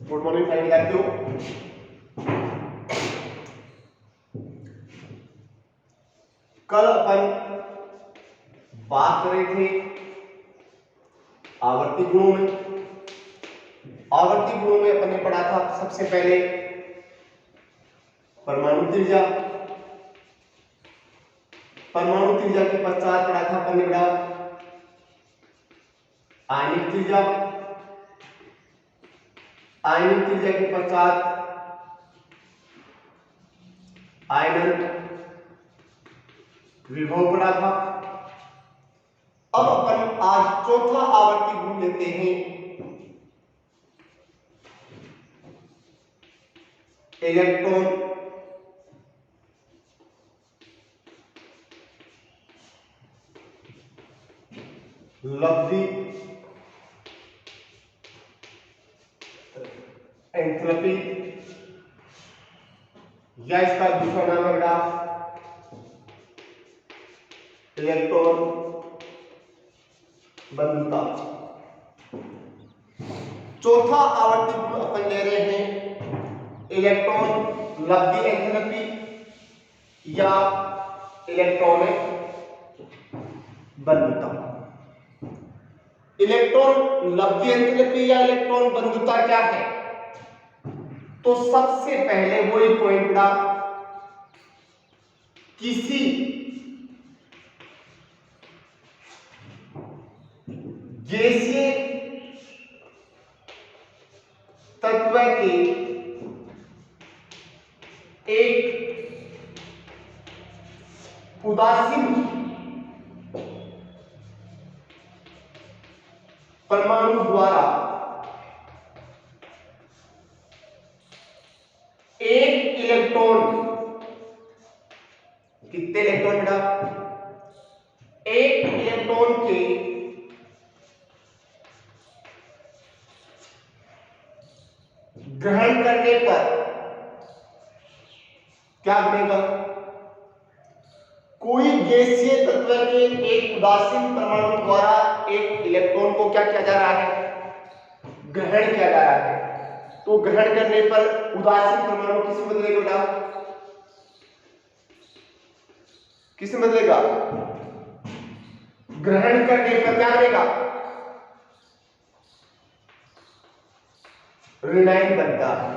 Good morning सारे विद्यार्थियों। कल अपन बात कर रहे थे आवर्ती गुणों में। आवर्ती गुणों में अपन ने पढ़ा था सबसे पहले परमाणु त्रिज्या। परमाणु त्रिज्या के पश्चात पढ़ा था अपन ने आयनिक त्रिज्या। आयनिक त्रिज्या के पश्चात आयनन विभव पढ़ा था। अब अपन आज चौथा आवर्ती गुण लेते हैं इलेक्ट्रॉन लब्धि एंथैल्पी, या इसका दूसरा नाम है बेटा इलेक्ट्रॉन बंधुता। चौथा आवर्ती गुण अपन ले रहे हैं इलेक्ट्रॉन लब्धि एंथैल्पी या इलेक्ट्रॉनिक बंधुता। इलेक्ट्रॉन लब्धि एंथैल्पी या इलेक्ट्रॉन बंधुता क्या है? तो सबसे पहले वही पॉइंट था, किसी गैसीय तत्व के एक उदासीन परमाणु द्वारा एक इलेक्ट्रॉन, कितने इलेक्ट्रॉन बेटा? एक इलेक्ट्रॉन के ग्रहण करने पर क्या बनेगा? कोई गैसीय तत्व के एक उदासीन परमाणु द्वारा एक इलेक्ट्रॉन को क्या किया जा रहा है? ग्रहण किया जा रहा है। तो ग्रहण करने पर उदासीन परमाणु किस में बदलेगा बेटा? किस में बदलेगा? ग्रहण करने पर क्या बनेगा? ऋणायन बनता है।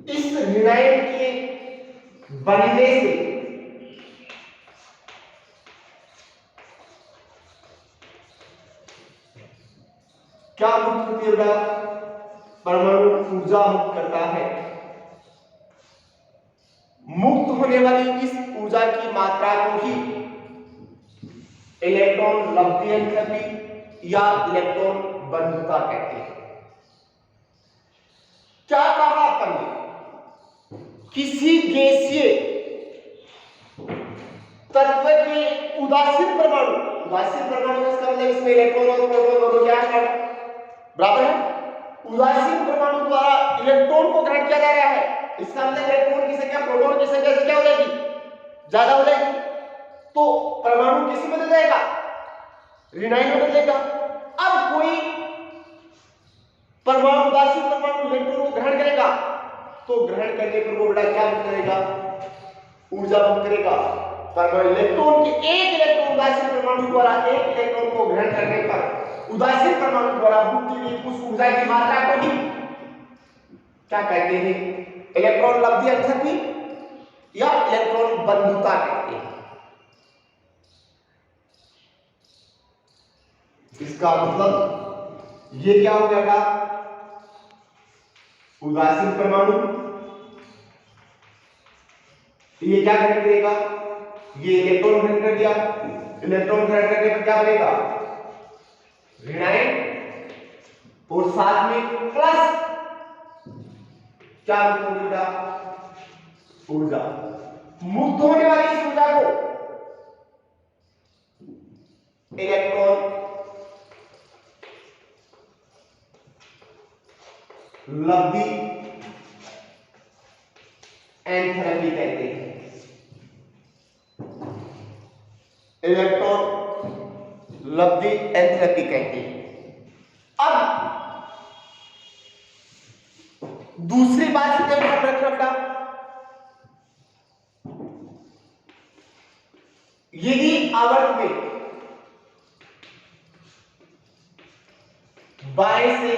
इस ऋणायन के बनने से क्या मुक्त होती है बेटा? परमाणु ऊर्जा मुक्त करता है। मुक्त होने वाली इस ऊर्जा की मात्रा को ही इलेक्ट्रॉन लब्धि एंथैल्पी या इलेक्ट्रॉन बंधुता कहते हैं। क्या कहा अपन ने? किसी गैसीय तत्व के उदासीन परमाणु, उदासीन परमाणु इसका मतलब इसमें इलेक्ट्रॉन और प्रोटॉन दोनों क्या है? बराबर है। उदासीन परमाणु द्वारा इलेक्ट्रॉन को ग्रहण किया जा रहा है। इसका मतलब इलेक्ट्रॉन की संख्या प्रोटॉन की संख्या से क्या हो जाएगी? ज्यादा हो जाएगी। तो परमाणु किस में बदल जाएगा? ऋणायन में बदलेगा। अब कोई परमाणु उदासीन परमाणु इलेक्ट्रॉन को ग्रहण करेगा तो ग्रहण करने पर वो बेटा क्या मुक्त करेगा? ऊर्जा मुक्त करेगा। परमाणु इलेक्ट्रॉन के एक इलेक्ट्रॉन उदासीन परमाणु द्वारा एक इलेक्ट्रॉन को ग्रहण करने पर उदासीन परमाणु द्वारा मुक्त हुई उस ऊर्जा की मात्रा को ही क्या कहते हैं? इलेक्ट्रॉन लब्धि एंथैल्पी या इलेक्ट्रॉन बंधुता कहते हैं। इसका मतलब ये क्या हो जाएगा? उदासीन परमाणु ये क्या ग्रहण करेगा? ये इलेक्ट्रॉन ग्रहण कर दिया। इलेक्ट्रॉन ग्रहण करने पर क्या बनेगा? ऋणायन, और साथ में प्लस क्या मुक्त होगा? ऊर्जा। मुक्त होने वाली इस ऊर्जा को इलेक्ट्रॉन लब्धि एंथैल्पी कहते हैं। इलेक्ट्रॉन लब्धि एंथैल्पी कहते हैं। अब दूसरी बात ध्यान रखना बेटा, यदि आवर्त में बाएं से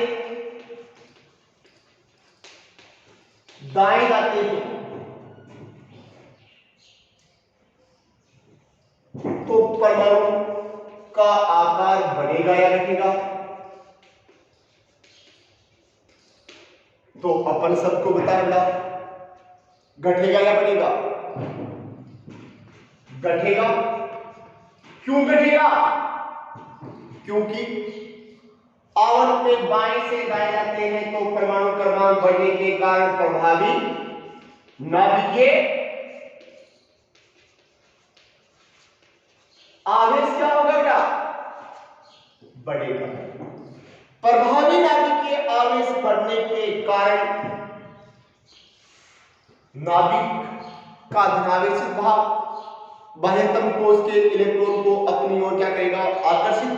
दाएं जाते हैं तो परमाणु का आकार बढ़ेगा या घटेगा? तो अपन सबको बताया बेटा, घटेगा या बढ़ेगा? घटेगा। क्यों घटेगा? क्योंकि आवर्त में बाएं से दाएं जाते हैं तो परमाणु क्रमांक बढ़ने के कारण प्रभावी नाभिकीय आवेश क्या होगा बेटा? बढ़ेगा। प्रभावी नाभिकीय आवेश बढ़ने के कारण नाभिक का धनावेशित भाग बाह्यतम कोश के इलेक्ट्रॉन को अपनी ओर क्या करेगा? आकर्षित,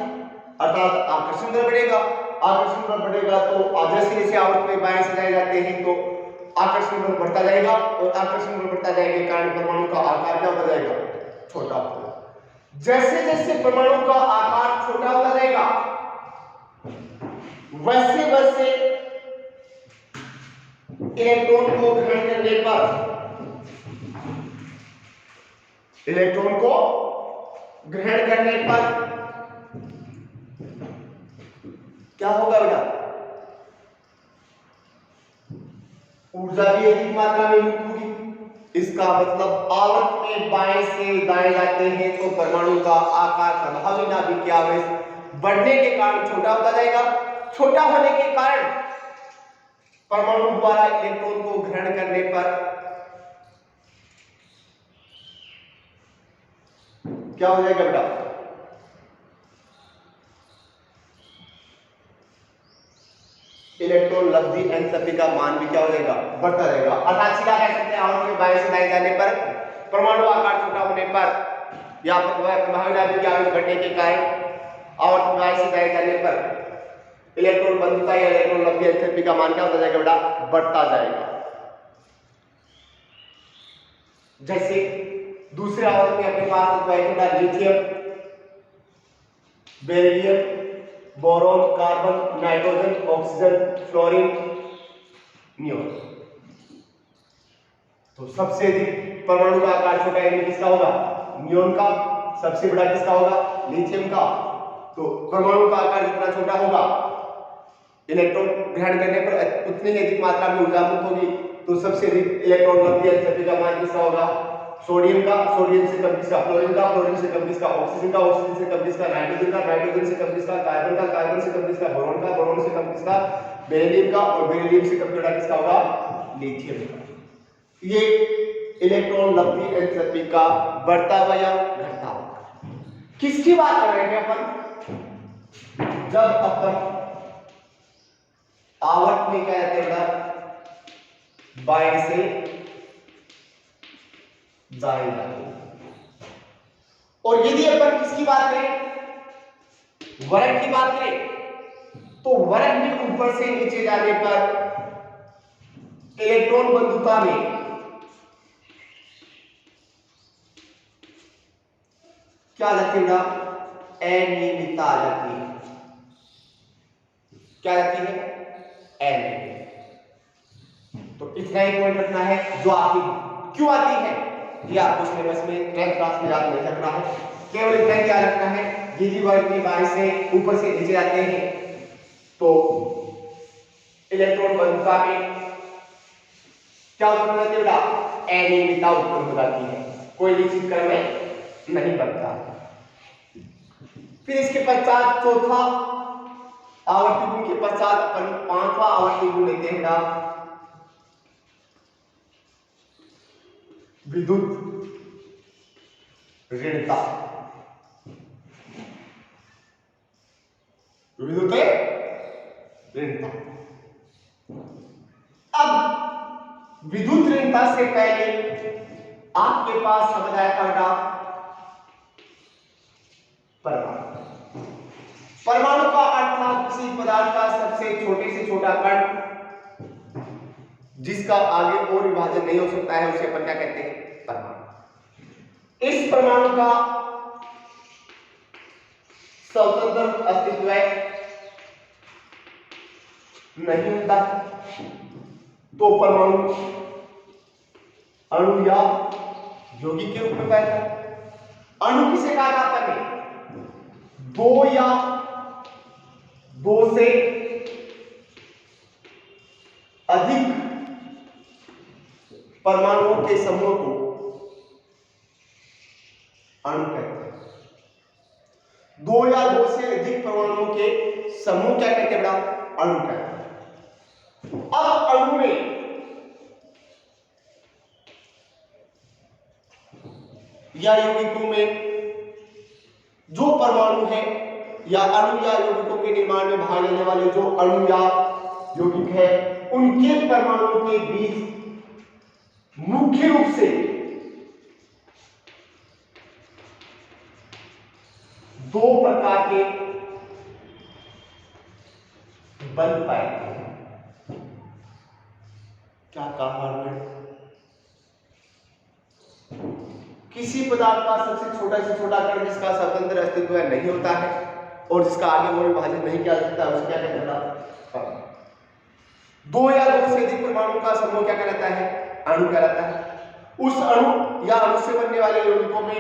अर्थात आकर्षण बल बढ़ेगा। आकर्षण बल बढ़ेगा तो जैसे जैसे आवर्त में बाएं से दाएं जाते हैं तो आकर्षण बल बढ़ता जाएगा और आकर्षण बल बढ़ता जाने के कारण परमाणु का आकार क्या होता जाएगा? छोटा होता जाएगा। जैसे जैसे परमाणु का आकार छोटा होता जाएगा वैसे वैसे इलेक्ट्रॉन को ग्रहण करने पर क्या होगा बेटा? ऊर्जा भी अधिक मात्रा में मुक्त होगी। इसका मतलब आवर्त में बाएं से दाएं जाते हैं तो परमाणु का आकार प्रभावी नाभिकीय आवेश बढ़ने के कारण छोटा होता जाएगा। छोटा होने के कारण परमाणु द्वारा इलेक्ट्रॉन को ग्रहण करने पर क्या हो जाएगा बेटा? इलेक्ट्रॉन लब्धि एंथैल्पी का मान भी क्या हो जाएगा? बढ़ता रहेगा। अर्थात सीधा कह सकते हैं आवर्त में बाएं से दाएं जाने पर परमाणु आकार छोटा होने पर या प्रभावी नाभिकीय आवेश बढ़ने के कारण आवर्त में बाएं से दाएं जाने पर इलेक्ट्रॉन बंधुता या इलेक्ट्रॉन लब्धि एंथैल्पी का मान क्या होता जाएगा बेटा? बढ़ता जाएगा। जैसे दूसरे आवर्त में अपने पास lithium, beryllium, boron, carbon, nitrogen, oxygen, fluorine, neon. तो सबसे अधिक परमाणु का आकार छोटा इनमें किसका होगा? नियोन का। सबसे बड़ा किसका होगा? लिथियम का। तो परमाणु का आकार जितना छोटा होगा इलेक्ट्रॉन ग्रहण करने पर उतनी ही अधिक मात्रा में ऊर्जा मुक्त होगी। तो सबसे अधिक इलेक्ट्रॉन लब्धि एंथैल्पी का मान किसका होगा? सोडियम का। सोडियम से कम किसका? फ्लोरीन का। फ्लोरीन से कम किसका? ऑक्सीजन का। ऑक्सीजन से कम किसका? नाइट्रोजन का। नाइट्रोजन से कम किसका? कार्बन का। कार्बन से कम किसका? बोरॉन का। बोरॉन से कम किसका? बेरिलियम का। और बेरिलियम से कम जोड़ा किसका होगा? लिथियम का। ये इलेक्ट्रॉन लब्धि एंथैल्पी का बढ़ता हुआ या घटता हुआ। किसकी बात कर रहे हैं अपन? जब अपन आवर्त में क्या कहते हैं? बाएं से दाएं जाते हैं। और यदि अपन किसकी बात करें? वर्ग की बात करें तो वर्ग में ऊपर से नीचे जाने पर इलेक्ट्रॉन बंधुता में क्या जाती है? अनियमितता आ जाती है। क्या जाती है? अनियमितता। तो इतना ही पॉइंट रखना है। जो आती क्यों आती है ये आपको सिलेबस में 10th क्लास में याद नहीं रखना है। केवल इतना ही याद रखना है यदि वर्ग में बाएं से ऊपर से नीचे जाते हैं तो इलेक्ट्रॉन बंधुता में क्या उत्पन्न होती है बेटा? अनियमितता उत्पन्न हो जाती है। कोई निश्चित क्रम में नहीं बनता। फिर इसके पश्चात चौथा आवर्ती गुण के पश्चात अपन पांचवा आवर्ती गुण लेते हैं बेटा विद्युत ऋणता। विद्युत ऋणता। अब विद्युत ऋणता से पहले आपके पास समझ आया था बेटा परमाणु। परमाणु का अर्थ था किसी पदार्थ का सबसे छोटे से छोटा कण जिसका आगे और विभाजन नहीं हो सकता है, उसे अपन क्या कहते हैं? परमाणु। इस परमाणु का स्वतंत्र अस्तित्व नहीं होता, तो परमाणु अणु या यौगिक के रूप में पैदा है। अणु किसे कहा जाता है? दो या दो से अधिक परमाणुओं के समूह को अणु कहते हैं। दो या दो से अधिक परमाणुओं के समूह क्या कहते हैं बेटा? अणु कहते हैं। अब अणु में या यौगिकों में जो परमाणु है या अणु या यौगिकों के निर्माण में भाग लेने वाले जो अणु या यौगिक है, उनके परमाणुओं के बीच मुख्य रूप से दो प्रकार के बंध पाए जाते हैं। क्या कहा हमने? किसी पदार्थ का सबसे छोटा से छोटा कण जिसका स्वतंत्र अस्तित्व नहीं होता है और जिसका आगे और विभाजन नहीं किया जा सकता, उसे क्या कहते हैं? दो या दो से अधिक परमाणु का समूह क्या कहलाता है? अणु कहलाता है। उस अणु या अणु से बनने वाले यौगिकों में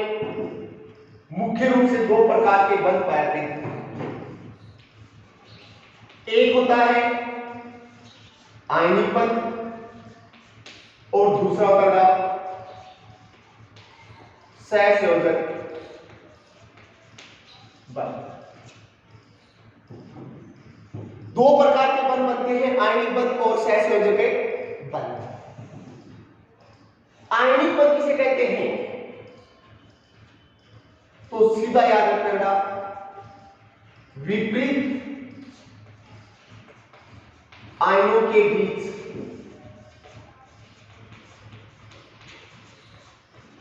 मुख्य रूप से दो प्रकार के बंध पाए जाते हैं। एक होता है आयनिक बंध और दूसरा होता है सहसंयोजक बंध। दो प्रकार के बंध बनते हैं, आयनिक बंध और सहसंयोजक बंध। आयनिक बंध किसे कहते हैं? तो सीधा याद रखना, विपरीत आयनों के बीच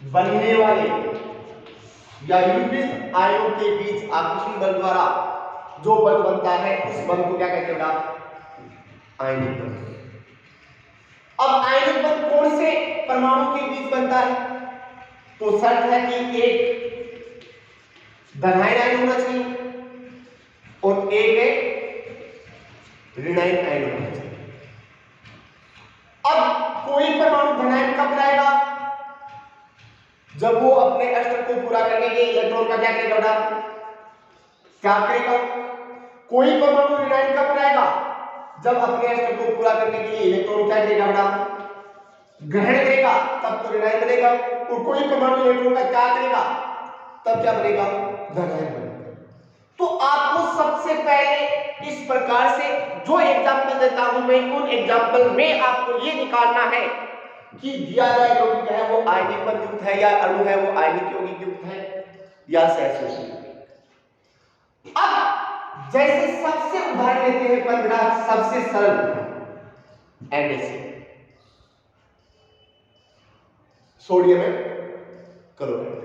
बनने वाले या विपरीत आयनों के बीच आकर्षण बल द्वारा जो बल बनता है, उस बल को क्या कहते हैं? आयनिक बल। अब आयनिक बल कौन से परमाणु के बीच बनता है? तो शर्त है कि एक धनायन आयन होना चाहिए और एक ऋणायन आयन होना चाहिए। अब कोई परमाणु धनायन कब बनाएगा? जब वो अपने अष्टक को पूरा करने के इलेक्ट्रॉन का क्या करेगा? क्या करेगा? कोई परमाणु ऋणायन कब बनाएगा? जब अपने अष्टक को पूरा करने के लिए इलेक्ट्रॉन क्या करेगा बेटा? ग्रहण करेगा, तब तो ऋणायन बनेगा। और कोई परमाणु इलेक्ट्रॉन का क्या करेगा? तब क्या बनेगा? धनायन बनेगा। तो आपको सबसे पहले इस प्रकार से जो एग्जांपल देता हूं मैं, उन एग्जांपल में आपको ये निकालना है कि दिया गया यौगिक है वो आयनिक बंध युक्त है या अणु है वो आयनिक यौगिक युक्त है या सहसंयोजक। अब जैसे सबसे उदाहरण लेते हैं पंद्रह, सबसे सरल NaCl, सोडियम क्लोराइड।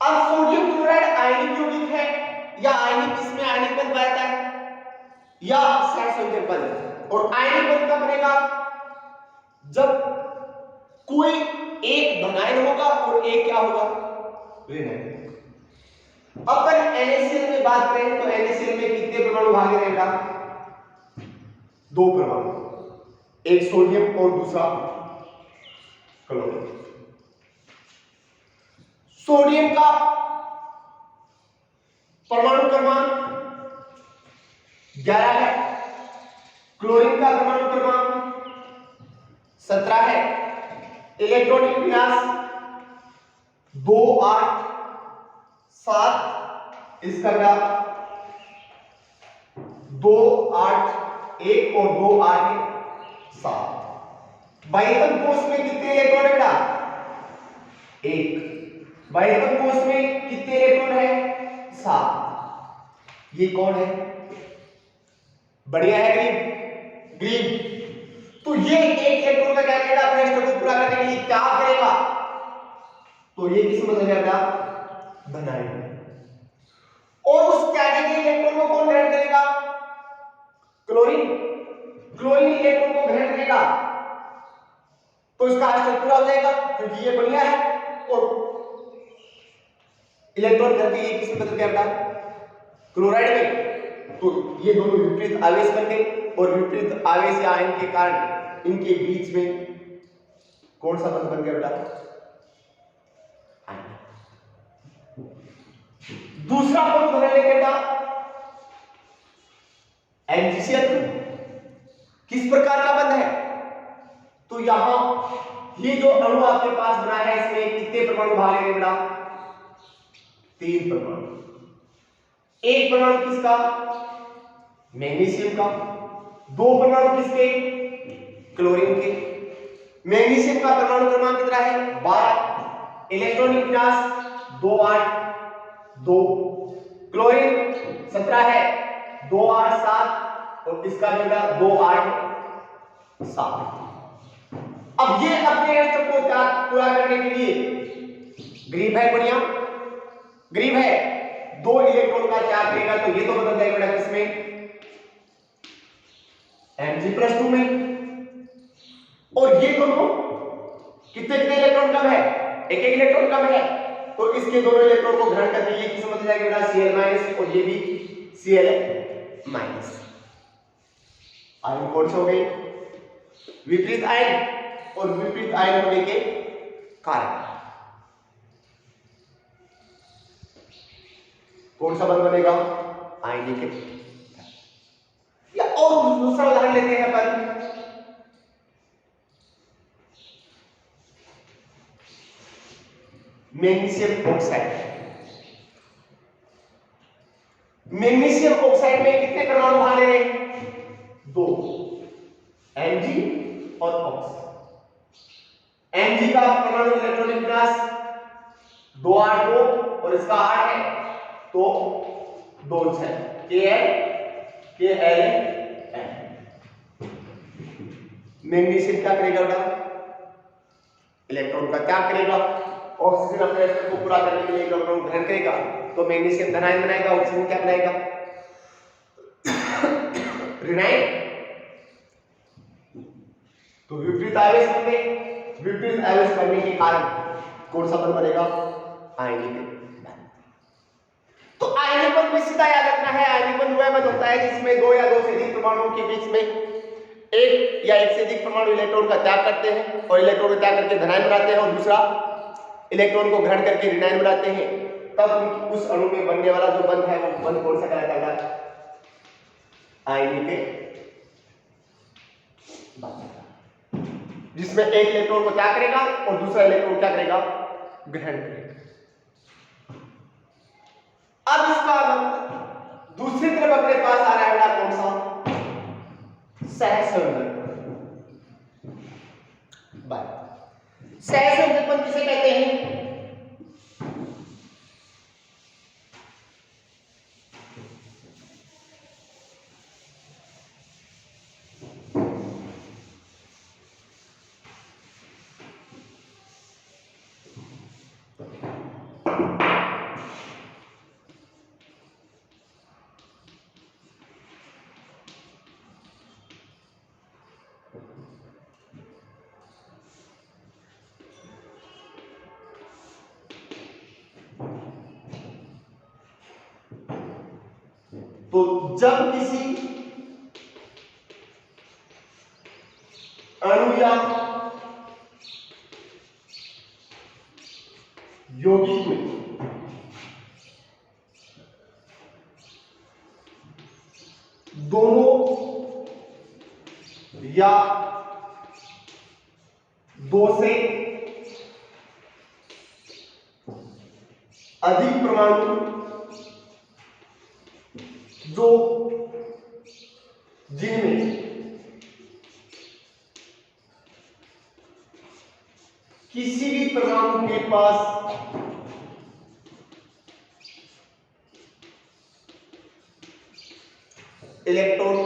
अब सोडियम क्लोराइड आयनिक यौगिक है या आयनिक, इसमें आयनिक बंध बनता है या सहसंयोजक बंध। और आयनिक बंध कब बनेगा? जब कोई एक धनायन होगा और एक क्या होगा? ऋणायन। अपन NaCl में बात करें तो NaCl में कितने परमाणु भागे रहेगा? दो परमाणु, एक सोडियम और दूसरा क्लोरीन। सोडियम का परमाणु क्रमांक 11 है, क्लोरीन का परमाणु क्रमांक 17 है। इलेक्ट्रॉनिक विन्यास 2 8 7, इसका क्या 2 8 1 और 2 8 7। बाह्यतम कोश में कितने इलेक्ट्रॉन है बेटा? 1। बाह्यतम कोश में कितने इलेक्ट्रॉन है? 7। ये कौन है? बढ़िया है ग्रीन, ग्रीन। तो ये एक इलेक्ट्रॉन का क्या करेगा? अपने अष्टक को पूरा करने के लिए क्या करेगा? तो ये किस में बदलेगा? धनायन। और उस त्यागे गए इलेक्ट्रॉन को कौन ग्रहण करेगा? क्लोरीन। क्लोरीन इलेक्ट्रॉन को ग्रहण करेगा तो इसका आंसर पूरा हो जाएगा क्योंकि ये बढ़िया है और इलेक्ट्रॉन करके ये किसमें बदल गया बेटा, क्लोराइड में। तो ये दोनों विपरीत आवेश बन गए और विपरीत आवेश या आयन के कारण इनके बीच में कौन सा बंध बन गया बेटा, दूसरा बंध बना लेंगे बेटा MgCl2। किस प्रकार का बंध है, तो यहां ये जो अणु आपके पास बना है इसमें कितने परमाणु भाग लेंगे बेटा, 3 परमाणु। एक परमाणु किसका, मैग्नीशियम का, 2 परमाणु किसके, क्लोरीन के। मैग्नीशियम का परमाणु क्रमांक कितना है 12, इलेक्ट्रॉनिक विन्यास 2 8 2, क्लोरीन 17 है 2 8 7 और इसका बेटा 2 8 7। अब ये अपने स्टेप को पूरा करने के लिए ग्रीव है, बढ़िया ग्रीव है, 2 इलेक्ट्रॉन का त्याग करेगा तो ये तो बदल जाएगा बेटा किसमें, Mg+2 में। और ये दोनों कितने कितने इलेक्ट्रॉन कम है, एक एक इलेक्ट्रॉन कम है, तो इसके दोनों इलेक्ट्रॉन को ग्रहण करके ये किसमें बदल जाएगा बेटा Cl- और ये भी Cl-। आयन कौन से हो गए, विपरीत आयन, और विपरीत आयन होने के कारण कौन सा बंध बनेगा, आयनिक। या और दूसरा उदाहरण लेते हैं अपन, मैग्नीशियम ऑक्साइड। मैग्नीशियम ऑक्साइड में कितने परमाणु भाग रहे हैं, 2, Mg और ऑक्स। Mg का परमाणु इलेक्ट्रॉनिक विन्यास 2 8 2 और इसका 8 है तो 2 6 Kl मैग्नीशियम क्या करेगा बेटा, इलेक्ट्रॉन का त्याग करेगा, ऑक्सीजन अपने स्तर को पूरा करने के लिए इलेक्ट्रॉन ग्रहण करेगा तो मैग्नीशियम धनायन बनाएगा, ऑक्सीजन क्या बनाएगा, ऋणायन। तो विपरीत आवेश बन गए, विपरीत आवेश बनने के कारण कौन सा बंध बनेगा, आयनिक बंध। तो आयनिक बंध में सीधा याद रखना है, आयनिक बंध वह बंध होता है जिसमें 2 या 2 से अधिक परमाणुओं के बीच में एक या एक से अधिक परमाणु इलेक्ट्रॉन का त्याग करते हैं और इलेक्ट्रॉन का त्याग करके धनायन बनाते हैं और दूसरा इलेक्ट्रॉन को ग्रहण करके ऋणायन बनाते हैं, तब उस अणु में बनने वाला जो बंध है वो बंध कौन सा कहलाता है, आयनिक बंध, जिसमें एक इलेक्ट्रॉन को त्याग करेगा और दूसरा इलेक्ट्रॉन क्या करेगा, ग्रहण करेगा। अब इसका दूसरी तरफ अपने पास आ रहा है कौन सा, सहसंयोजक। सहसंयोजक बंध किसे कहते हैं, तो जब किसी अणु या यौगिक में दोनों या 2 से अधिक परमाणु जो जिनमें किसी भी परमाणु के पास इलेक्ट्रॉन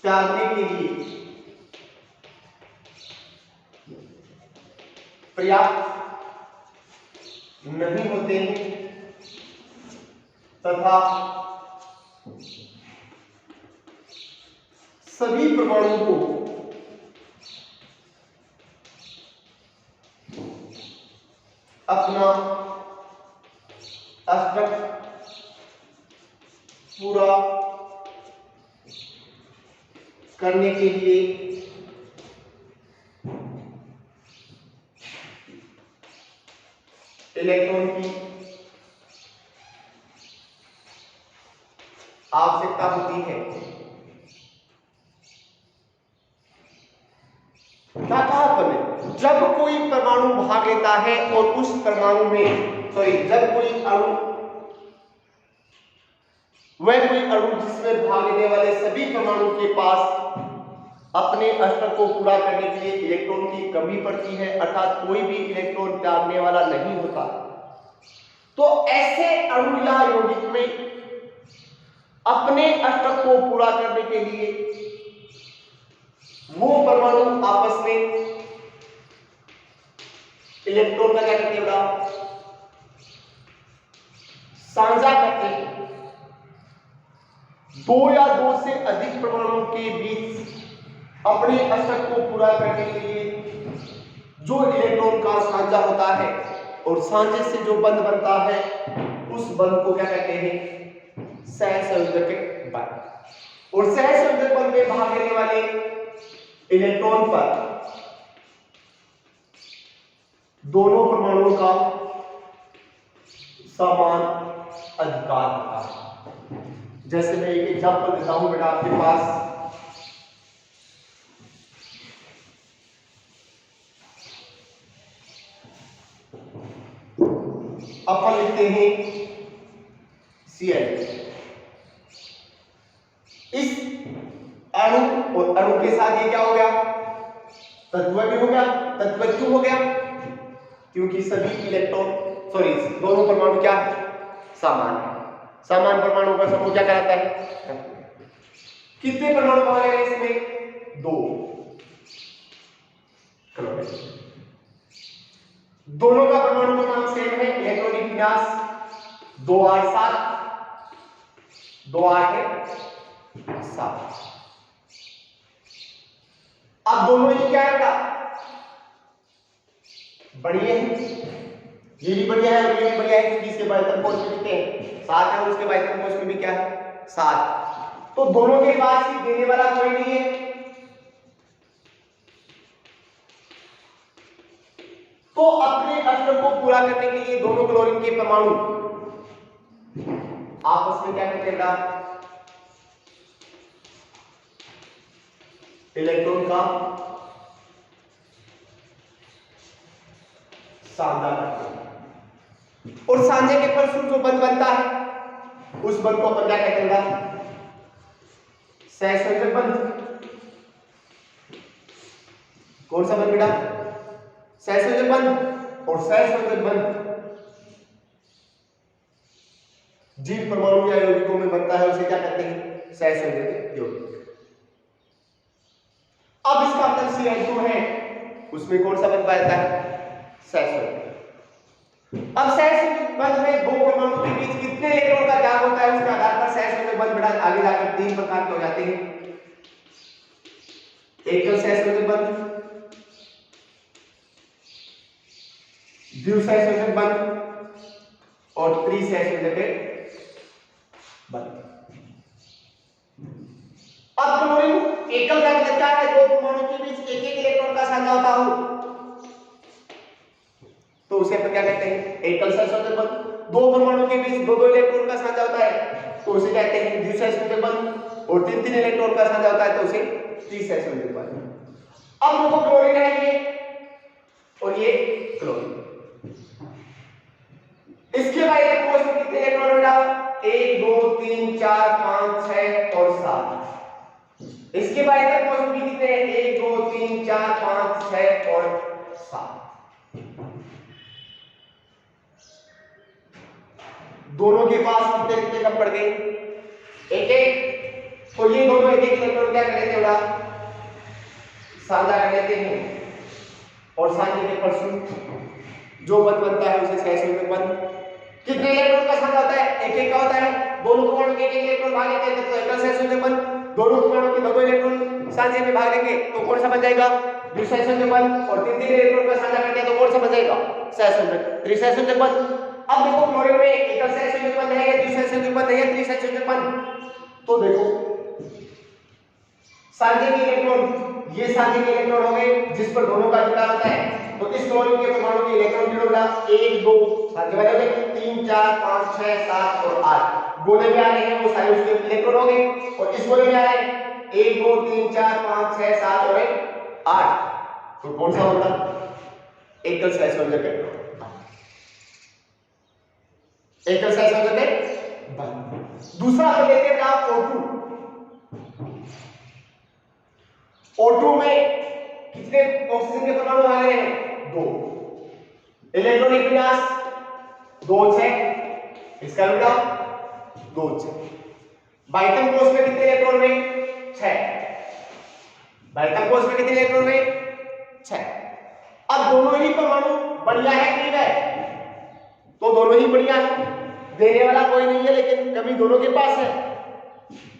त्यागने के लिए पर्याप्त नहीं होते हैं तथा सभी परमाणुओं को अपना अष्टक पूरा करने के लिए इलेक्ट्रॉन की आवश्यकता होती है। क्या कहा आपने? जब कोई परमाणु भाग लेता है और उस परमाणु में जब कोई अणु वह कोई अणु जिसमें भाग लेने वाले सभी परमाणु के पास अपने अष्टक को पूरा करने के लिए इलेक्ट्रॉन की कमी पड़ती है, अर्थात कोई भी इलेक्ट्रॉन त्यागने वाला नहीं होता, तो ऐसे अणु या यौगिक में अपने अष्टक को पूरा करने के लिए वो परमाणु आपस में इलेक्ट्रॉन का क्या करते हैं? साझा करते हैं। दो या दो से अधिक परमाणुओं के बीच अपने अष्टक को पूरा करने के लिए जो इलेक्ट्रॉन का साझा होता है और साझे से जो बंध बनता है उस बंध को क्या कहते हैं? सहसंयोजक बंध। और सहसंयोजक बंध में भाग लेने वाले इलेक्ट्रॉन पर दोनों परमाणुओं का समान अधिकार होता है। जैसे मैं एक एग्जांपल देता हूं बेटा आपके पास, अपन लिखते हैं Cl। इस अणु और अणु के साथ ये क्या हो गया? तत्व भी हो गया। तत्व क्यों हो गया? क्योंकि सभी इलेक्ट्रॉन दोनों परमाणु क्या समान है। समान परमाणु का समूह क्या कहलाता है? कितने परमाणु भाग रहे हैं इसमें? 2। दोनों का परमाणु क्रमांक सेम है, इलेक्ट्रॉनिक विन्यास 2 8 7 2 8 7। अब दोनों ही क्या है? बढ़िया है, ये भी बढ़िया है और ये भी बढ़िया है, क्योंकि इसके बाह्यतम कोश में कितने हैं? 7 है और उसके बाह्यतम कोश में भी क्या है? 7। तो दोनों के पास ही देने वाला कोई नहीं है, तो अपने अष्टक को पूरा करने के लिए दोनों क्लोरीन के परमाणु आपस में क्या करते हैं? इलेक्ट्रॉन का साझा करते हैं और साझे के फलस्वरूप जो बंध बनता है उस बंध को अपन क्या कहते हैं? सहसंयोजक बंध। कौन सा बंध बेटा? सहसंयोजक बंध। और सहसंयोजक बंध जिन परमाणु या यौगिकों में बनता है उसे क्या कहते हैं? सहसंयोजक यौगिक। अब इसका मतलब Cl2 है, उसमें कौन सा बंध पाता है? सहसंयोजक। अब सहसंयोजक बंध में दो परमाणु के बीच कितने इलेक्ट्रॉन का त्याग होता है उसके आधार पर सहसंयोजक बंध बेटा आगे जाकर 3 प्रकार के हो जाते हैं। एकल सहसंयोजक बंध, द्विसहसंयोजक बंध और त्रिसहसंयोजक बंध। अब क्लोरीन एकल का मतलब क्या है? दो परमाणु के बीच एक एक इलेक्ट्रॉन का साझा होता हो तो उसे अपन क्या कहते हैं? एकल सहसंयोजक बंध। दो परमाणु के बीच दो दो इलेक्ट्रॉन का साझा होता है तो उसे कहते हैं द्विसहसंयोजक बंध। और तीन तीन इलेक्ट्रॉन का साझा होता है तो उसे त्रिसहसंयोजक बंध। अब देखो क्लोरीन है ये और ये क्लोरीन, इसके बाह्यतम कोश में कितने इलेक्ट्रॉन बेटा? 1 2 3 4 5 6 और 7। इसके बाह्यतम कोश में कितने हैं? 1 2 3 4 5 6 और 7। दोनों के पास कितने कितने कम पड़ गए? एक एक। तो ये दोनों एक एक इलेक्ट्रॉन क्या कर लेते हैं? साझा कर लेते हैं और साझे के फलस्वरूप जो बंध बनता है उसे सहसंयोजक बंध। कितने इलेक्ट्रॉन का साझा होता है? एक एक का होता है। दोनों परमाणु के एक एक इलेक्ट्रॉन भाग लेते हैं तो एकल सहसंयोजक बंध। दोनों परमाणु के दो इलेक्ट्रॉन साझे में भाग लेंगे तो कौन सा बन जाएगा? द्विसंयोजक बंध। और तीन इलेक्ट्रॉन का साझा करते हैं तो कौन सा बन जाएगा? सहसंयोजक, त्रिसंयोजक बंध। अब देखो क्लोरीन में एकल सहसंयोजक बंध है या द्विसंयोजक बंध है या त्रिसंयोजक बंध? तो देखो साझे के इलेक्ट्रॉन, ये साझे के इलेक्ट्रॉन हो गए जिस पर दोनों का जुड़ाव होता है। तो इस क्लोरीन के परमाणु के इलेक्ट्रॉन जुड़ा 1 2 साझे वाले हो गए 3 4 5 6 7 और 8 गोले में आ रहे हैं वो सारे उसके इलेक्ट्रॉन हो गए। और इस गोले में आ रहे हैं 1 2 3 4 5 6 7 और 8। तो कौन सा होगा? एकल सहसंयोजक है, एकल सहसंयोजक है बंध। दूसरा हम लेते हैं आप O2। O2 में कितने ऑक्सीजन के परमाणु आ रहे हैं? 2। इलेक्ट्रॉनिक विन्यास 2 6, इसका जुड़ाव 2 6। बाइथम कोष में कितने इलेक्ट्रॉन में? 6। बाइथम कोष में कितने इलेक्ट्रॉन में? 6। अब दोनों ही परमाणु बढ़िया है ठीक है, तो दोनों ही बढ़िया है, देने वाला कोई नहीं है, लेकिन कमी दोनों के पास है।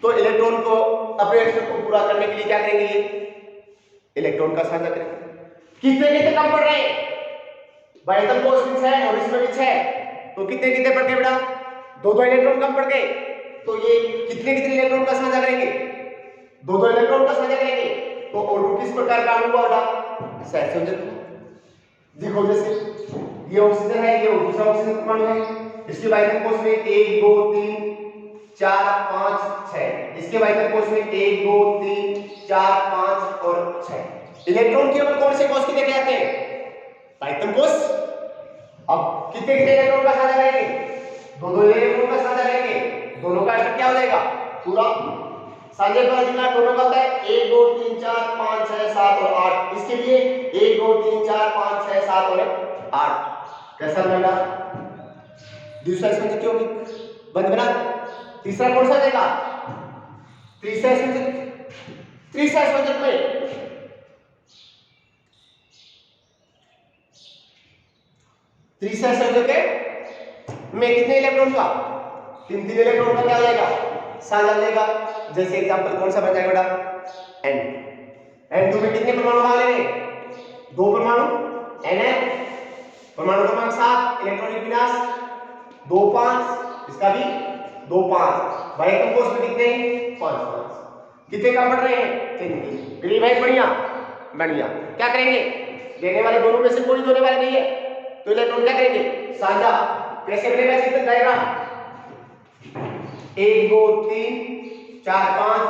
तो इलेक्ट्रॉन को अपने एक्शन को पूरा करने के लिए क्या करेंगे? इलेक्ट्रॉन का साझा करेंगे। कितने कितने कम पड़ रहे हैं? बाइथम कोष में 6 और इसमें भी 6, तो कितने कितने पड़ गए बेटा? 2 इलेक्ट्रॉन कम पड़ गए। तो ये कितने कितने इलेक्ट्रॉन का साझा करेंगे? 2 इलेक्ट्रॉन का साझा करेंगे। तो O2 किस प्रकार का अणु हुआ बेटा? सहसंयोजक। देखो जैसे ये ऑक्सीजन है, ये दूसरा ऑक्सीजन परमाणु है, इसके बाइथम कोष में 1 2 3 4 5 6, इसके बाइथम कोष में 1 2 3 4 5 और 6। इलेक्ट्रॉन केवल कौन से कोष के लेके आते हैं? बाइथम कोष। अब कितने कितने इलेक्ट्रॉन का साझा करेंगे? 2 इलेक्ट्रॉन का साझा करेंगे। दोनों का क्या हो जाएगा? पूरा साझे का अधिकार दोनों का होता है 1 2 3 4 5 6 7 और 8। इसके लिए 1 2 3 4 5 6 7 और 8। कैसा बना? दूसरा संयोजक क्यों बंद बना? तीसरा कौन सा देगा? त्रिसंयोजक। त्रिसंयोजक में कितने इलेक्ट्रॉन का? 3 इलेक्ट्रॉन का क्या हो जाएगा? साझा लेगा। जैसे एग्जांपल कौन सा बन जाएगा बेटा? N2 में कितने परमाणु भाग ले रहे हैं? 2 परमाणु। NF परमाणु क्रमांक 7, इलेक्ट्रॉनिक विन्यास 2 5, इसका भी 2 5। बाइथम कोष में कितने? 5 5। कितने का पड़ रहे हैं? 3 गरीब है बढ़िया बढ़िया। क्या करेंगे? देने वाले दोनों में से कोई देने वाले नहीं है, तो इलेक्ट्रॉन क्या करेंगे? साझा। कैसे बनेगा चित्र डायग्राम? 1 2 3 4 5,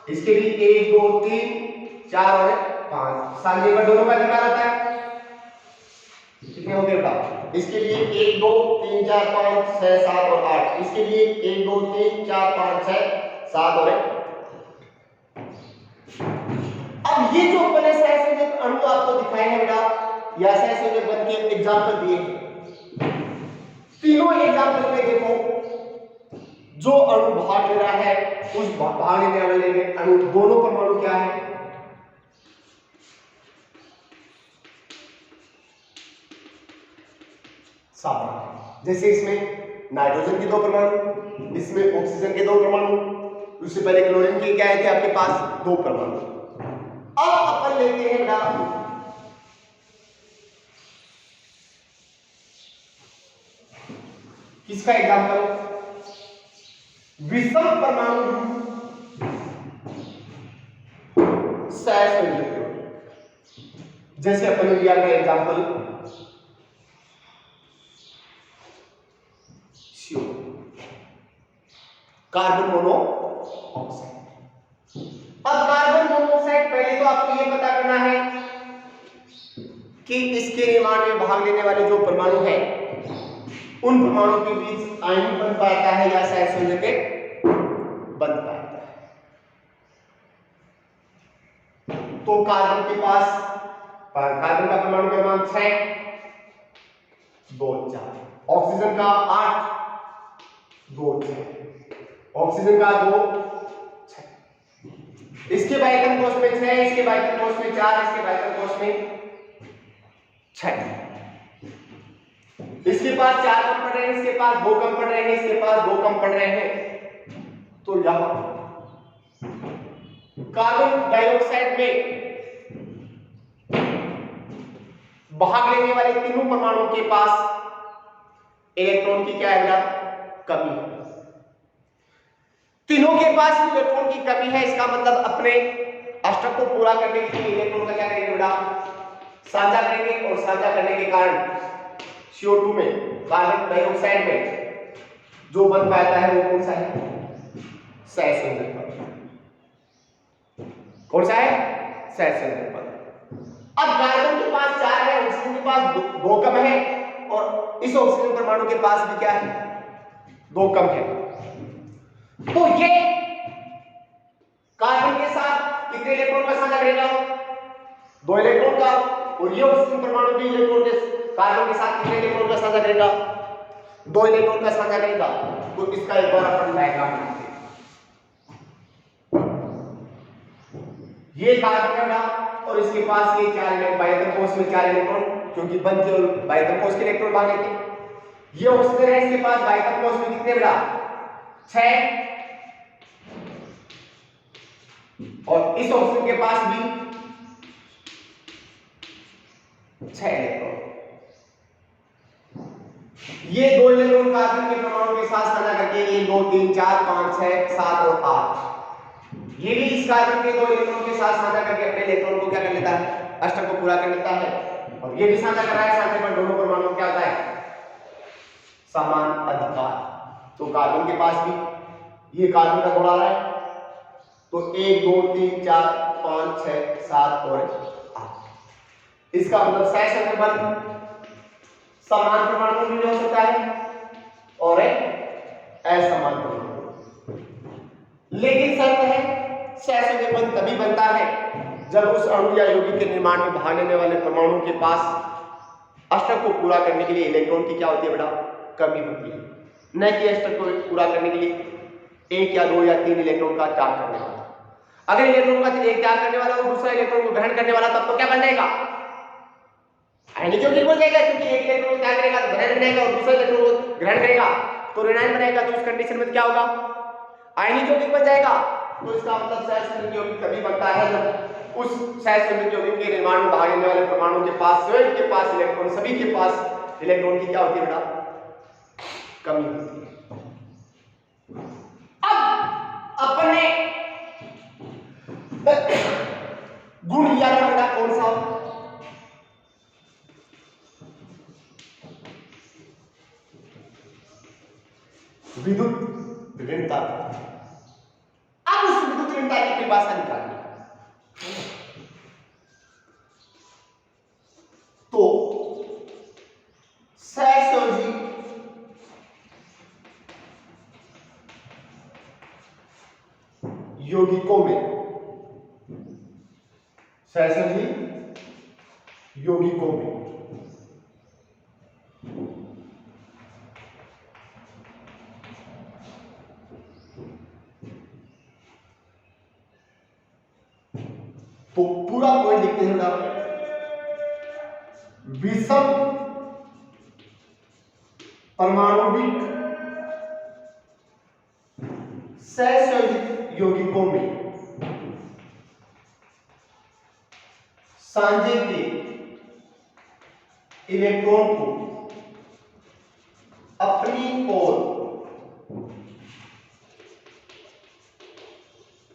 इसके भी 1 2 3 4 और 5। साझे पर दोनों का अधिकार आता है। कितने हो गए बेटा? इसके लिए 1 2 3 4 5 6 7 और 8, इसके लिए 1 2 3 4 5 6 7 और 8। अब ये जो अपने सहसंयोजक अणु आपको दिखाए हैं बेटा, या सहसंयोजक बंध के एग्जांपल दिए हैं, तीनों एग्जांपल में देखो जो अणु भाग ले रहा है उस भाग लेने वाले में अणु दोनों परमाणु क्या है? सामान। जैसे इसमें नाइट्रोजन के 2 परमाणु, इसमें ऑक्सीजन के 2 परमाणु, उससे पहले क्लोरीन के क्या है कि आपके पास 2 परमाणु। अब अपन लेते हैं बेटा किसका एग्जांपल? विषम परमाणु सहसंयोजक। जैसे अपन ने लिया था एग्जांपल कार्बन मोनोऑक्साइड। अब कार्बन मोनोऑक्साइड पहले तो आपको यह पता करना है कि इसके निर्माण में भाग लेने वाले जो परमाणु है उन परमाणु के बीच आयन बन पाता है या सहसंयोजक बन पाता है। तो कार्बन के पास कार्बन का परमाणु क्रमांक 6 2 4, ऑक्सीजन का 8 2 6, ऑक्सीजन का 2 6, इसके बाइथम कोष में 6, इसके बाइथम कोष में 4, इसके बाइथम कोष में 6। इसके पास 4 कम पड़ रहे हैं, इसके पास 2 कम पड़ रहे हैं, इसके पास 2 कम पड़ रहे हैं। तो यहां कार्बन डाइऑक्साइड में भाग लेने वाले तीनों परमाणुओं के पास इलेक्ट्रॉन की क्या है बेटा, कमी है। तीनों के पास इलेक्ट्रॉन की कमी है, इसका मतलब अपने अष्टक को पूरा करने के लिए इलेक्ट्रॉन का क्या करेंगे बेटा, साझा करेंगे। और साझा करने के कारण CO2 में, कार्बन डाइऑक्साइड में जो बन पाता है वो कौन सा है, सहसंयोजक बंध। कौन सा है, सहसंयोजक बंध। अब कार्बन के पास 4 है, ऑक्सीजन के पास 2 कम है, और इस ऑक्सीजन परमाणु के पास भी क्या है, 2 कम है। तो ये कार्बन के साथ कितने इलेक्ट्रॉन का साझा करेगा, 2 इलेक्ट्रॉन का। और ये ऑक्सीजन परमाणु भी इलेक्ट्रॉन के कार्बन के साथ कितने इलेक्ट्रॉन का साझा करेगा, 2 इलेक्ट्रॉन का साझा करेगा। तो इसका एक बार अपन डायग्राम बनाते हैं। ये कार्बन है और इसके पास ये 4 इलेक्ट्रॉन, बाह्यतम कोश में 4 इलेक्ट्रॉन, क्योंकि बंद केवल बाह्यतम कोश के इलेक्ट्रॉन भाग लेते हैं। ये ऑक्सीजन है, इसके पास बाह्यतम कोश में कितने बेटा, 6, और इस ऑक्सीजन के पास भी 6 इलेक्ट्रॉन। ये 2 इलेक्ट्रॉन कार्बन के परमाणु के साथ साझा करके 1 2 3 4 5 6 7 और 8, ये भी इस कार्बन के 2 इलेक्ट्रॉन के साथ साझा करके अपने इलेक्ट्रॉन को क्या कर लेता है, अष्टक को पूरा कर लेता है। और ये भी साझा कर रहा है, साझे पर दोनों परमाणु क्या होता है, समान अधिकार। तो कार्बन के पास भी ये कार्बन का गुण आ रहा है, तो 1 2 3 4 5 6 7 और 8। इसका मतलब सहसंयोजक बंध समान परमाणु में हो सकता है और असमान परमाणु। लेकिन शर्त है, सहसंयोजक बंध तभी बनता है जब उस अणु या यौगिक के निर्माण में भाग लेने वाले परमाणु के पास अष्टक को पूरा करने के लिए इलेक्ट्रॉन की क्या होती है बेटा, कमी होती है। न कि अष्टक को पूरा करने के लिए 1 या 2 या 3 इलेक्ट्रॉन का त्याग करने वाला। अगर इलेक्ट्रॉन का एक त्याग करने वाला और दूसरा इलेक्ट्रॉन को ग्रहण करने वाला, तब तो क्या बन जाएगा, आयनिक यौगिक बन जाएगा। क्योंकि एक इलेक्ट्रॉन त्याग करेगा तो धनात्मक बनेगा और दूसरा इलेक्ट्रॉन को ग्रहण करेगा तो ऋणात्मक बनेगा। तो उस कंडीशन में क्या होगा, आयनिक यौगिक बन जाएगा। तो इसका मतलब सहसंयोजक यौगिक तभी बनता है जब उस सहसंयोजक यौगिक के निर्माण में भाग लेने वाले परमाणु के पास, स्वयं के पास इलेक्ट्रॉन, सभी के पास इलेक्ट्रॉन की क्या होती है बेटा, कमी होती है। अब अपने गुण लिया था बेटा कौन सा, विद्युत ऋणता। अब उस विद्युत ऋणता की परिभाषा निकालनी है। तो सहसंयोजी यौगिकों में, सहसंयोजी यौगिकों में तो पूरा पॉइंट लिखते हैं ना, विषम परमाणुविक सहसंयोजित यौगिकों में सांझे के इलेक्ट्रॉन को अपनी ओर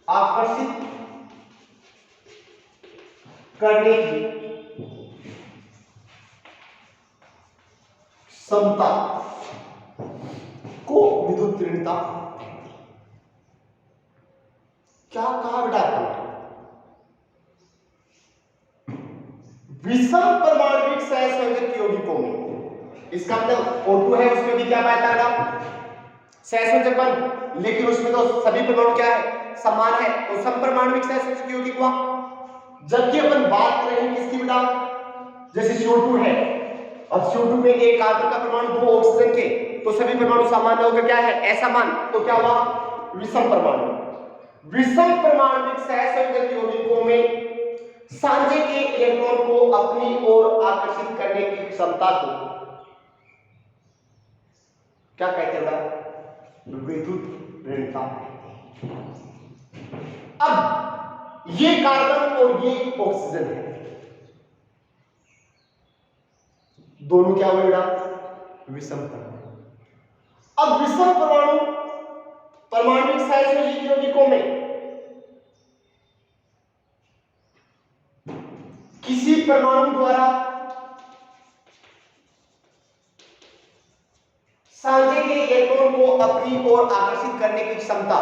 आकर्षित करने की क्षमता को विद्युत ऋणता। क्या कहा बेटा, विषम परमाणुविक सहसंयोजक यौगिकों में, इसका मतलब O2 है, उसमें भी क्या पाया था सहसंयोजक बंध, लेकिन उसमें तो सभी परमाणु क्या है, समान है, तो समपरमाणुविक सहसंयोजक यौगिक हुआ। जबकि अपन बात कर रहे हैं किसकी बेटा, जैसे CO2 है, अब CO2 में एक कार्बन का परमाणु 2 ऑक्सीजन के, तो सभी परमाणु सामान्य होकर क्या है, असमान, तो क्या हुआ, विषम परमाणु। विषम परमाणुविक सहसंयोजक यौगिकों में सांझे के इलेक्ट्रॉन को अपनी ओर आकर्षित करने की क्षमता को क्या कहते हैं, विद्युत ऋणता। अब ये कार्बन और ये ऑक्सीजन है, दोनों क्या हुए बेटा? विषम परमाणु। अब विषम परमाणु परमाणुिक सहसंयोजी यौगिकों में किसी परमाणु द्वारा साझे के इलेक्ट्रॉन को अपनी ओर आकर्षित करने की क्षमता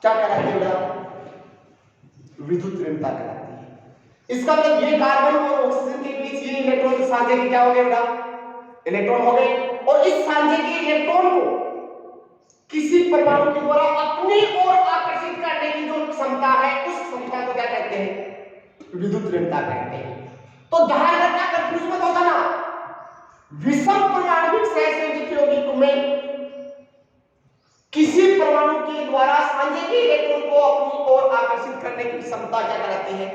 क्या कहलाती है बेटा? विद्युत ऋणता कहलाती है। इसका मतलब ये कार्बन और ऑक्सीजन के बीच ये इलेक्ट्रॉन साझे के क्या हो गए बेटा? इलेक्ट्रॉन हो गए। और इस साझे के इलेक्ट्रॉन को किसी परमाणु के द्वारा अपनी ओर आकर्षित करने की जो क्षमता है, उस क्षमता को क्या कहते हैं? विद्युत ऋणता कहते हैं। तो ध्यान रखना, कंफ्यूज मत होगा ना। विषम परमाणुिक सहसंयोजक यौगिक में किसी परमाणु के द्वारा साझे के इलेक्ट्रॉन को अपनी ओर आकर्षित करने की क्षमता क्या कहलाती है?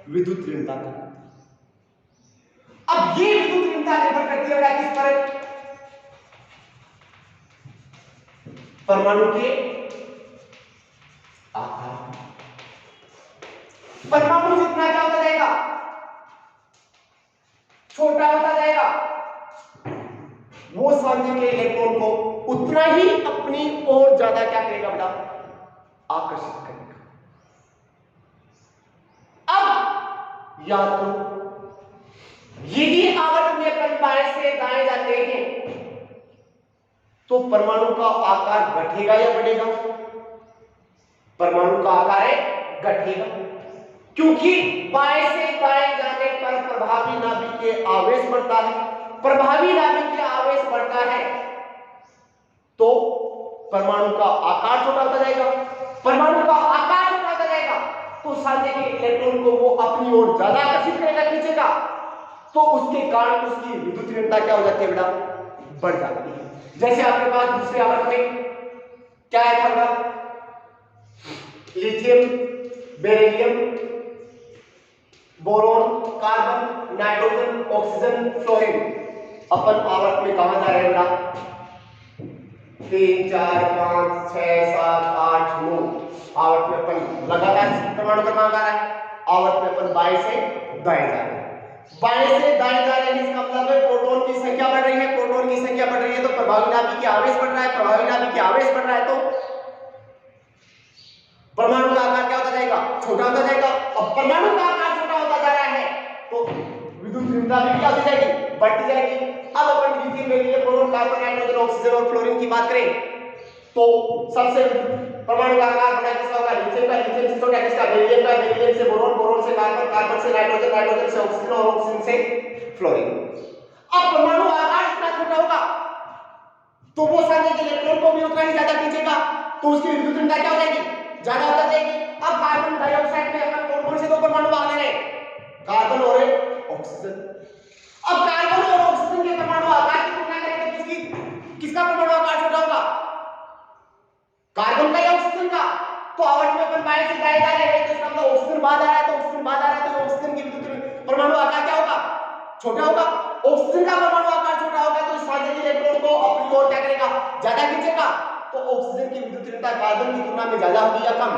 विद्युत ऋणता कहलाती है। अब ये विद्युत ऋणता निर्भर करती है किस पर? परमाणु के आकार। परमाणु जितना क्या होता जाएगा? छोटा होता जाएगा, वो साझे के इलेक्ट्रॉन को उतना ही अपनी ओर ज्यादा क्या करेगा बेटा? आकर्षित करेगा। अब याद करो, यदि आवर्त में अपन बाएं से दाएं जाते हैं तो परमाणु का आकार घटेगा या बढ़ेगा? परमाणु का आकार है घटेगा, क्योंकि बाएं से दाएं जाने पर प्रभावी नाभिक के आवेश बढ़ता है। प्रभावी नाभिक के आवेश बढ़ता है तो परमाणु का आकार छोटा होता जाएगा। परमाणु का आकार छोटा होता जाएगा तो साझे के इलेक्ट्रॉन को वो अपनी ओर ज्यादा आकर्षित करेगा, खींचेगा, तो उसके कारण उसकी विद्युत ऋणता क्या हो जाती है बेटा? बढ़ जाती है। जैसे आपके पास दूसरे आवर्त में क्या है? Lithium, beryllium, boron, carbon, nitrogen, oxygen, fluorine. अपन आवर्त में कहां जा रहे हैं बेटा? 3, 4, 5, 6, 7, 8, 9 आवर्त में अपन लगातार परमाणु क्रमांक आ रहा है। आवर्त में अपन बाएं से दाएं जा रहे हैं। बाएं से दाएं जा रहे हैं, इसका मतलब है प्रोटॉन की संख्या बढ़ रही है। प्रोटॉन की संख्या बढ़ रही है तो प्रभावी नाभिक के आवेश बढ़ रहा है। प्रभावी नाभिक के आवेश बढ़ रहा है तो परमाणु का आकार क्या होता जाएगा? छोटा होता जाएगा। अब परमाणु का आकार छोटा होता जा रहा है तो विद्युत ऋणता भी क्या होती जाएगी? बढ़ती जाएगी। अब अपन lithium, beryllium, boron, carbon, nitrogen, oxygen और फ्लोरीन की बात करें तो सबसे परमाणु का आकार बड़ा किसका होगा? लिथियम का। लिथियम से छोटा किसका? बेरिलियम का। बेरिलियम से बोरॉन, बोरॉन से कार्बन, कार्बन से नाइट्रोजन, नाइट्रोजन से ऑक्सीजन और ऑक्सीजन से फ्लोरीन। अब परमाणु आकार इतना छोटा होगा तो वो साझे के इलेक्ट्रॉन को भी उतना ही ज्यादा खींचेगा, तो उसकी विद्युत ऋणता क्या हो जाएगी? ज्यादा होता जाएगी। अब कार्बन डाइऑक्साइड में अपन कौन-कौन से दो परमाणु भाग ले रहे हैं? कार्बन और ऑक्सीजन। अब कार्बन और ऑक्सीजन के परमाणु आकार की तुलना करें तो किसका परमाणु आकार छोटा होगा? कार्बन का या ऑक्सीजन का? तो आवर्त में अपन बाएं से दाएं जा रहे हैं तो इसका मतलब ऑक्सीजन बाद आ रहा है, तो ऑक्सीजन बाद आ रहा है तो ऑक्सीजन की विद्युत परमाणु आकार क्या होगा? छोटा होगा। ऑक्सीजन का परमाणु आकार छोटा होगा तो इस साझे के इलेक्ट्रॉन को अपनी ओर क्या करेगा? ज्यादा खींचेगा। तो ऑक्सीजन की विद्युत ऋणता कार्बन की तुलना में ज्यादा होगी या कम?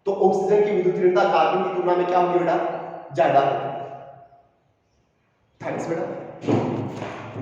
तो ऑक्सीजन की विद्युत ऋणता कार्बन की तुलना में क्या होगी बेटा? ज्यादा होगी। थैंक्स बेटा।